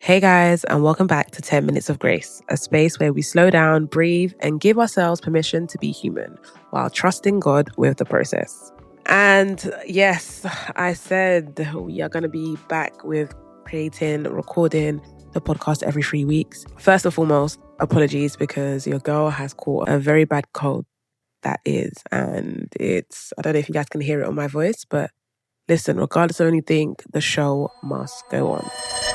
Hey guys, and welcome back to 10 Minutes of Grace, a space where we slow down, breathe, and give ourselves permission to be human while trusting God with the process. And yes, I said we are going to be back with recording the podcast every 3 weeks. First and foremost, apologies because your girl has caught a very bad cold. That is, and I don't know if you guys can hear it on my voice, but listen, regardless of anything, the show must go on.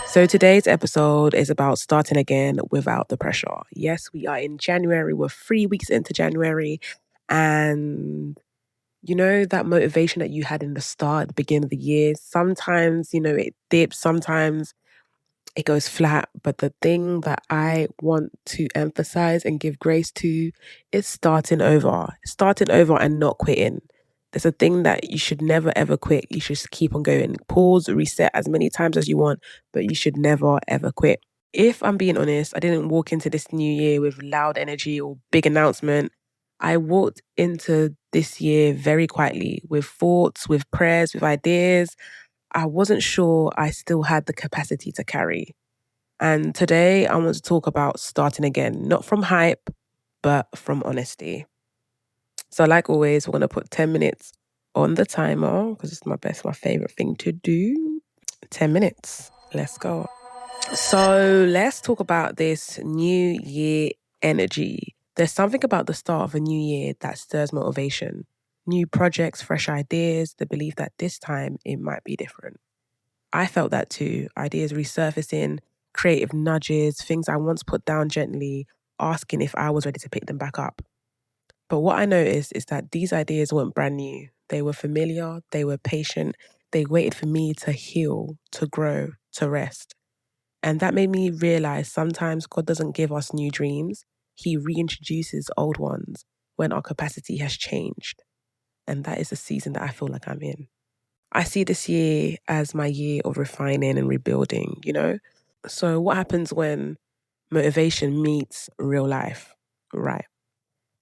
So today's episode is about starting again without the pressure. Yes, we are in January. We're 3 weeks into January. And you know that motivation that you had in the start, at the beginning of the year, sometimes, it dips, sometimes it goes flat. But the thing that I want to emphasize and give grace to is starting over and not quitting. There's a thing that you should never ever quit. You should keep on going. Pause, reset as many times as you want, but you should never ever quit. If I'm being honest, I didn't walk into this new year with loud energy or big announcement. I walked into this year very quietly with thoughts, with prayers, with ideas I wasn't sure I still had the capacity to carry. And today I want to talk about starting again, not from hype, but from honesty. So like always, we're going to put 10 minutes on the timer because it's my favorite thing to do. 10 minutes. Let's go. So let's talk about this new year energy. There's something about the start of a new year that stirs motivation. New projects, fresh ideas, the belief that this time it might be different. I felt that too. Ideas resurfacing, creative nudges, things I once put down gently, asking if I was ready to pick them back up. But what I noticed is that these ideas weren't brand new. They were familiar, they were patient, they waited for me to heal, to grow, to rest. And that made me realize sometimes God doesn't give us new dreams. He reintroduces old ones when our capacity has changed. And that is the season that I feel like I'm in. I see this year as my year of refining and rebuilding, So what happens when motivation meets real life, right?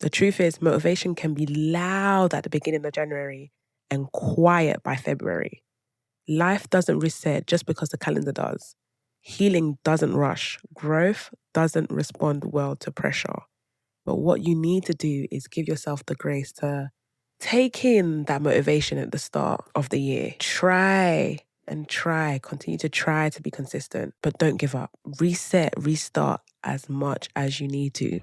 The truth is motivation can be loud at the beginning of January and quiet by February. Life doesn't reset just because the calendar does. Healing doesn't rush. Growth doesn't respond well to pressure. But what you need to do is give yourself the grace to take in that motivation at the start of the year. Continue to try to be consistent, but don't give up. Reset, restart as much as you need to.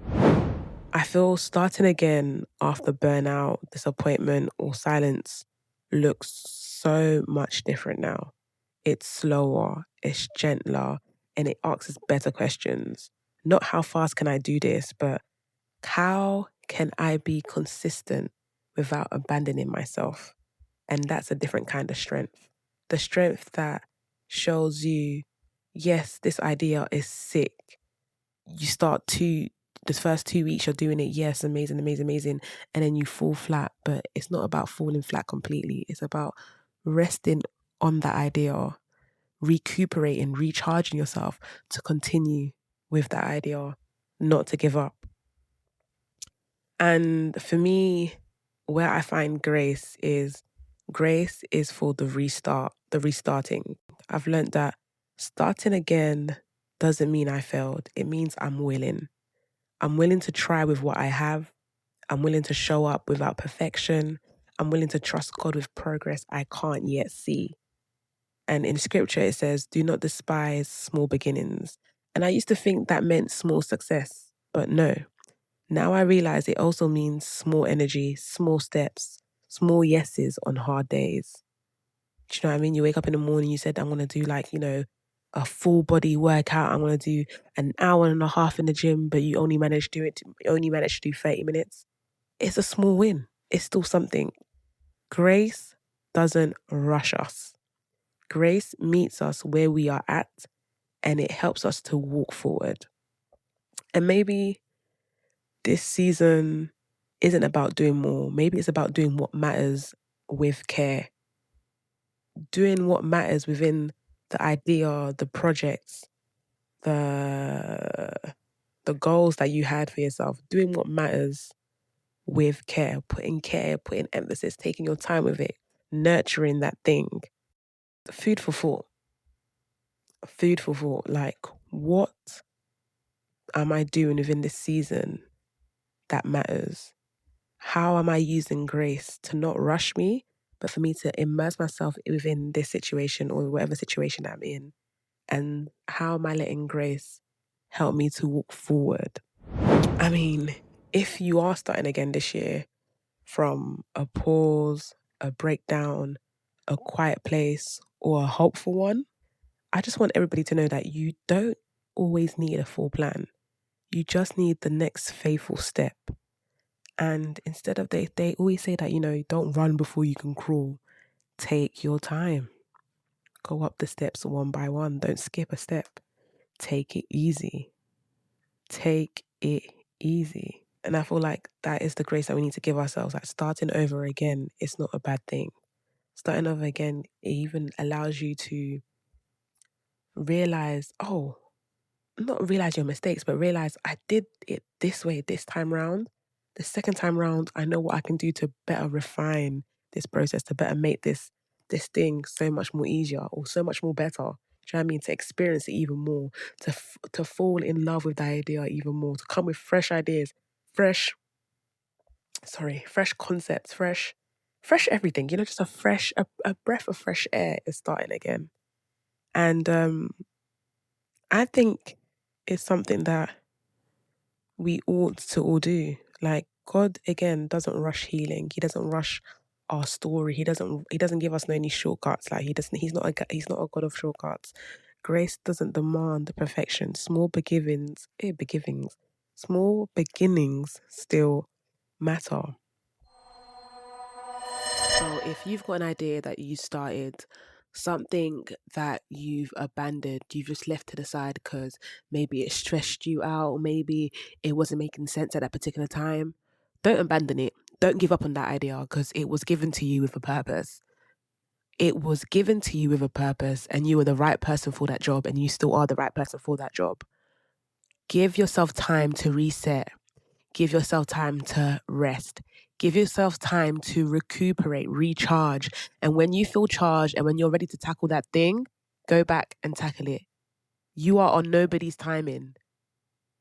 I feel starting again after burnout, disappointment, or silence looks so much different now. It's slower, it's gentler, and it asks better questions. Not how fast can I do this, but how can I be consistent without abandoning myself? And that's a different kind of strength. The strength that shows you, yes, this idea is sick. You start the first 2 weeks, you're doing it, yes, amazing, amazing, amazing. And then you fall flat, but it's not about falling flat completely. It's about resting on that idea, recuperating, recharging yourself to continue with that idea, not to give up. And for me, where I find grace is for the restarting. I've learned that starting again doesn't mean I failed. It means I'm willing. I'm willing to try with what I have. I'm willing to show up without perfection. I'm willing to trust God with progress I can't yet see. And in scripture, it says, do not despise small beginnings. And I used to think that meant small success, but no. Now I realize it also means small energy, small steps, small yeses on hard days. Do you know what I mean? You wake up in the morning, you said, I'm going to do a full body workout. I'm going to do an hour and a half in the gym, but you only managed to do 30 minutes. It's a small win. It's still something. Grace doesn't rush us. Grace meets us where we are at, and it helps us to walk forward. And maybe this season isn't about doing more. Maybe it's about doing what matters with care. Doing what matters within the idea, the projects, the goals that you had for yourself. Doing what matters with care, putting emphasis, taking your time with it, nurturing that thing. Food for thought. Like, What am I doing within this season that matters? How am I using grace to not rush me, but for me to immerse myself within this situation or whatever situation I'm in? And how am I letting grace help me to walk forward? I mean, if you are starting again this year from a pause, a breakdown, a quiet place, or a hopeful one, I just want everybody to know that you don't always need a full plan. You just need the next faithful step. And instead of they always say that, don't run before you can crawl. Take your time. Go up the steps one by one. Don't skip a step. Take it easy. Take it easy. And I feel like that is the grace that we need to give ourselves. Like starting over again, it's not a bad thing. Starting over again, it even allows you to realize, not realize your mistakes, but realize I did it this way this time round. The second time round, I know what I can do to better refine this process, to better make this thing so much more easier or so much more better. Do you know what I mean? To experience it even more, to fall in love with the idea even more, to come with fresh ideas, fresh concepts, fresh everything. Just a breath of fresh air is starting again. And I think it's something that we ought to all do. Like God again doesn't rush healing. He doesn't rush our story. He doesn't give us any shortcuts. Like he's not a God of shortcuts. Grace doesn't demand perfection. Small beginnings still matter. So if you've got an idea that you started, something that you've abandoned, you've just left to the side because maybe it stressed you out, maybe it wasn't making sense at that particular time, don't abandon it. Don't give up on that idea because it was given to you with a purpose. It was given to you with a purpose and you were the right person for that job and you still are the right person for that job. Give yourself time to reset. Give yourself time to rest. Give yourself time to recuperate, recharge. And when you feel charged and when you're ready to tackle that thing, go back and tackle it. You are on nobody's timing.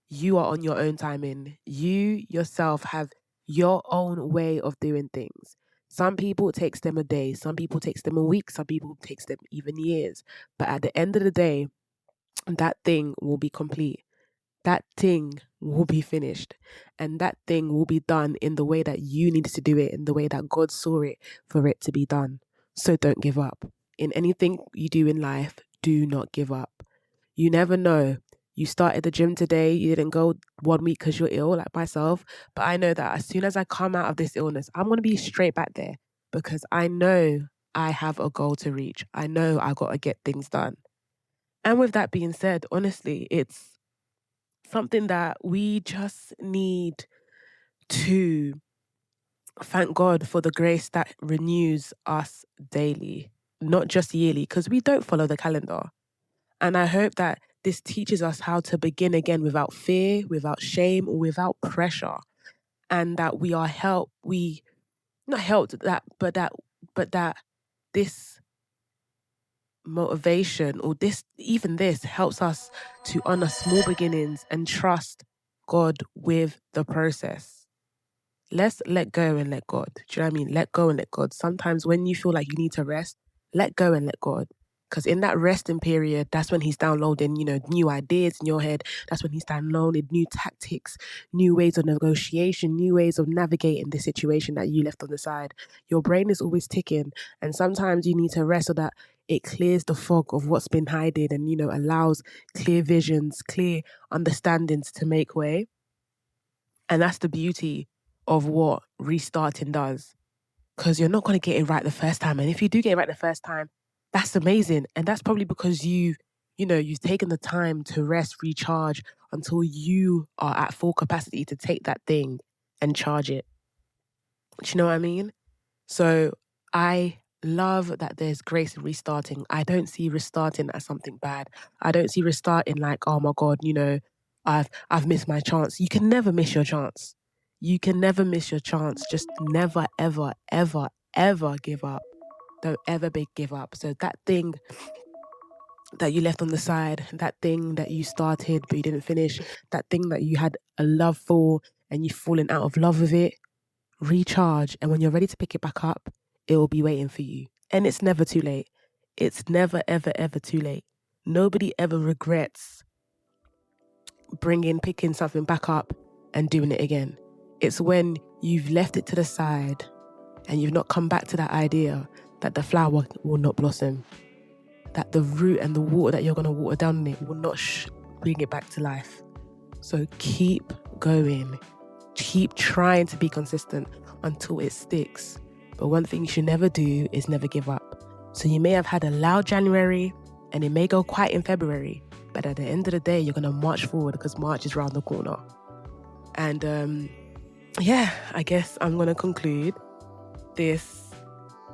You are on your own timing. You yourself have your own way of doing things. Some people it takes them a day. Some people it takes them a week. Some people it takes them even years. But at the end of the day, that thing will be complete. That thing will be finished and that thing will be done in the way that you needed to do it, in the way that God saw it for it to be done. So don't give up. In anything you do in life, do not give up. You never know. You started the gym today, you didn't go 1 week because you're ill, like myself. But I know that as soon as I come out of this illness, I'm going to be straight back there because I know I have a goal to reach. I know I got to get things done. And with that being said, honestly, it's something that we just need to thank God for the grace that renews us daily, not just yearly, because we don't follow the calendar. And I hope that this teaches us how to begin again without fear, without shame, or without pressure. And that we are not helped that this motivation or this helps us to honor small beginnings and trust God with the process. Let's let go and let God. Do you know what I mean? Let go and let God. Sometimes when you feel like you need to rest, let go and let God. Because in that resting period, that's when he's downloading, new ideas in your head. That's when he's downloading new tactics, new ways of negotiation, new ways of navigating the situation that you left on the side. Your brain is always ticking. And sometimes you need to rest so that it clears the fog of what's been hiding and, allows clear visions, clear understandings to make way. And that's the beauty of what restarting does. Because you're not going to get it right the first time. And if you do get it right the first time, that's amazing. And that's probably because you've taken the time to rest, recharge until you are at full capacity to take that thing and charge it. Do you know what I mean? So I love that there's grace in restarting. I don't see restarting as something bad. I don't see restarting like, oh my God, I've missed my chance. You can never miss your chance. You can never miss your chance. Just never, ever, ever, ever give up. Don't ever give up. So that thing that you left on the side, that thing that you started but you didn't finish, that thing that you had a love for and you've fallen out of love with it, recharge. And when you're ready to pick it back up, it will be waiting for you. And it's never too late. It's never, ever, ever too late. Nobody ever regrets picking something back up and doing it again. It's when you've left it to the side and you've not come back to that idea that the flower will not blossom, that the root and the water that you're going to water down in it will not bring it back to life. So keep going. Keep trying to be consistent until it sticks. But one thing you should never do is never give up. So you may have had a loud January and it may go quiet in February, but at the end of the day, you're going to march forward because March is around the corner. And I guess I'm going to conclude this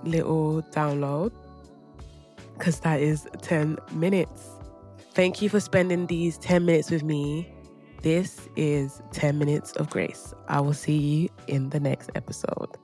little download because that is 10 minutes. Thank you for spending these 10 minutes with me. This is 10 Minutes of Grace. I will see you in the next episode.